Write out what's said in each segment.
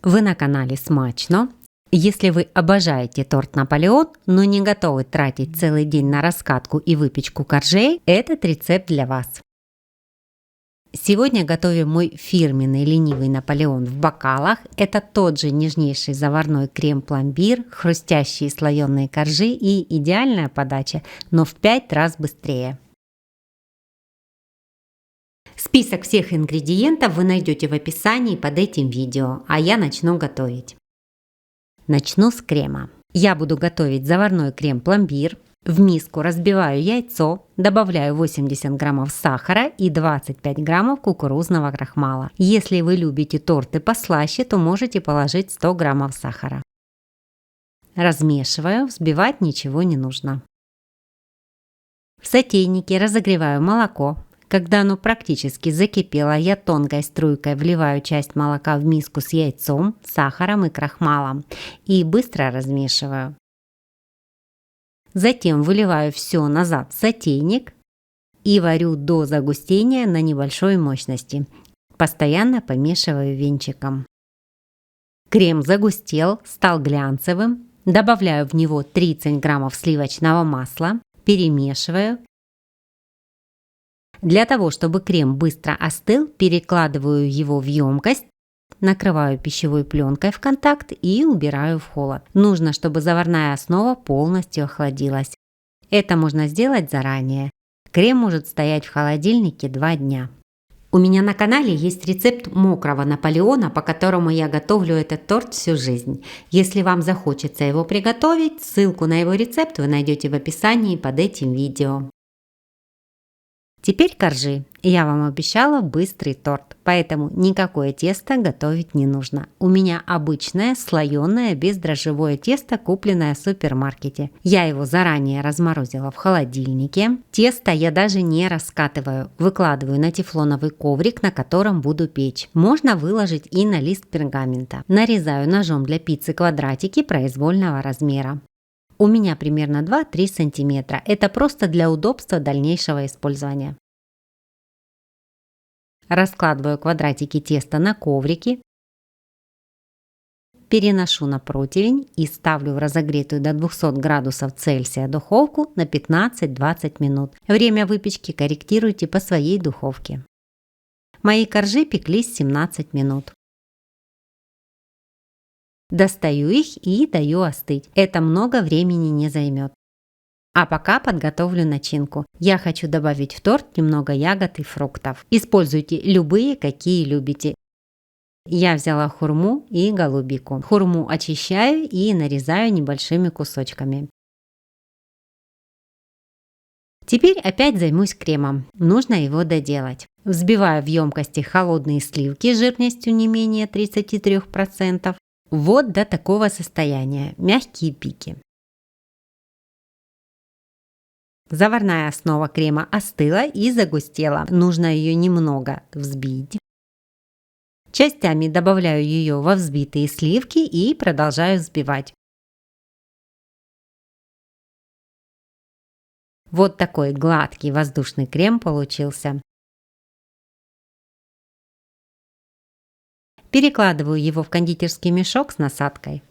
Вы на канале Смачно. Если вы обожаете торт Наполеон, но не готовы тратить целый день на раскатку и выпечку коржей, этот рецепт для вас. Сегодня готовим мой фирменный ленивый Наполеон в бокалах. Это тот же нежнейший заварной крем-пломбир, хрустящие слоеные коржи и идеальная подача, но в 5 раз быстрее. Список всех ингредиентов вы найдете в описании под этим видео, а я начну готовить. Начну с крема. Я буду готовить заварной крем-пломбир. В миску разбиваю яйцо, добавляю 80 граммов сахара и 25 граммов кукурузного крахмала. Если вы любите торты послаще, то можете положить 100 граммов сахара. Размешиваю, взбивать ничего не нужно. В сотейнике разогреваю молоко. Когда оно практически закипело, я тонкой струйкой вливаю часть молока в миску с яйцом, сахаром и крахмалом и быстро размешиваю. Затем выливаю все назад в сотейник и варю до загустения на небольшой мощности. Постоянно помешиваю венчиком. Крем загустел, стал глянцевым. Добавляю в него 30 граммов сливочного масла, перемешиваю. Для того, чтобы крем быстро остыл, перекладываю его в емкость, накрываю пищевой пленкой в контакт и убираю в холод. Нужно, чтобы заварная основа полностью охладилась. Это можно сделать заранее. Крем может стоять в холодильнике 2 дня. У меня на канале есть рецепт мокрого Наполеона, по которому я готовлю этот торт всю жизнь. Если вам захочется его приготовить, ссылку на его рецепт вы найдете в описании под этим видео. Теперь коржи. Я вам обещала быстрый торт, поэтому никакое тесто готовить не нужно. У меня обычное слоеное бездрожжевое тесто, купленное в супермаркете. Я его заранее разморозила в холодильнике. Тесто я даже не раскатываю. Выкладываю на тефлоновый коврик, на котором буду печь. Можно выложить и на лист пергамента. Нарезаю ножом для пиццы квадратики произвольного размера. У меня примерно 2-3 сантиметра. Это просто для удобства дальнейшего использования. Раскладываю квадратики теста на коврике. Переношу на противень и ставлю в разогретую до 200 градусов Цельсия духовку на 15-20 минут. Время выпечки корректируйте по своей духовке. Мои коржи пеклись 17 минут. Достаю их и даю остыть. Это много времени не займет. А пока подготовлю начинку. Я хочу добавить в торт немного ягод и фруктов. Используйте любые, какие любите. Я взяла хурму и голубику. Хурму очищаю и нарезаю небольшими кусочками. Теперь опять займусь кремом. Нужно его доделать. Взбиваю в емкости холодные сливки жирностью не менее 33%. Вот до такого состояния, мягкие пики. Заварная основа крема остыла и загустела. Нужно ее немного взбить. Частями добавляю ее во взбитые сливки и продолжаю взбивать. Вот такой гладкий воздушный крем получился. Перекладываю его в кондитерский мешок с насадкой.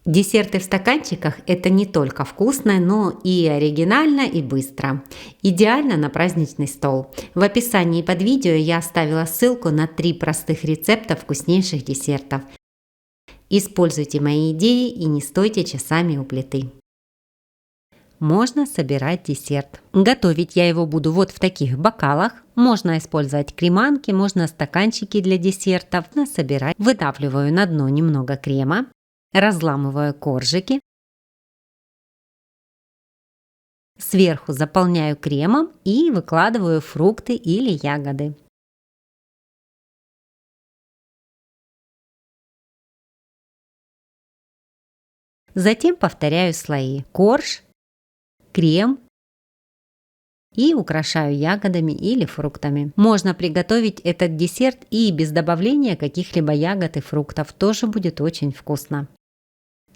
Десерты в стаканчиках – это не только вкусно, но и оригинально и быстро. Идеально на праздничный стол. В описании под видео я оставила ссылку на 3 простых рецепта вкуснейших десертов. Используйте мои идеи и не стойте часами у плиты. Можно собирать десерт. Готовить я его буду вот в таких бокалах. Можно использовать креманки, можно стаканчики для десертов. Собирать. Выдавливаю на дно немного крема. Разламываю коржики. Сверху заполняю кремом и выкладываю фрукты или ягоды. Затем повторяю слои. Корж, крем и украшаю ягодами или фруктами. Можно приготовить этот десерт и без добавления каких-либо ягод и фруктов. Тоже будет очень вкусно.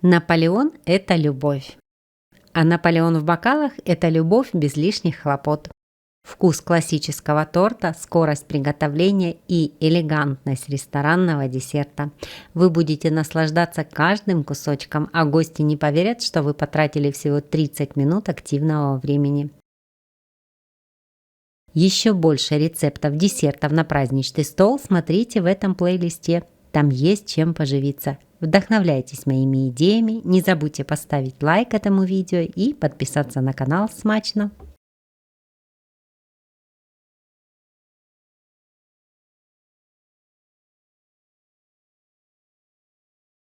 Наполеон – это любовь. А Наполеон в бокалах – это любовь без лишних хлопот. Вкус классического торта, скорость приготовления и элегантность ресторанного десерта. Вы будете наслаждаться каждым кусочком, а гости не поверят, что вы потратили всего 30 минут активного времени. Еще больше рецептов десертов на праздничный стол смотрите в этом плейлисте. Там есть чем поживиться. Вдохновляйтесь моими идеями, не забудьте поставить лайк этому видео и подписаться на канал. Смачно!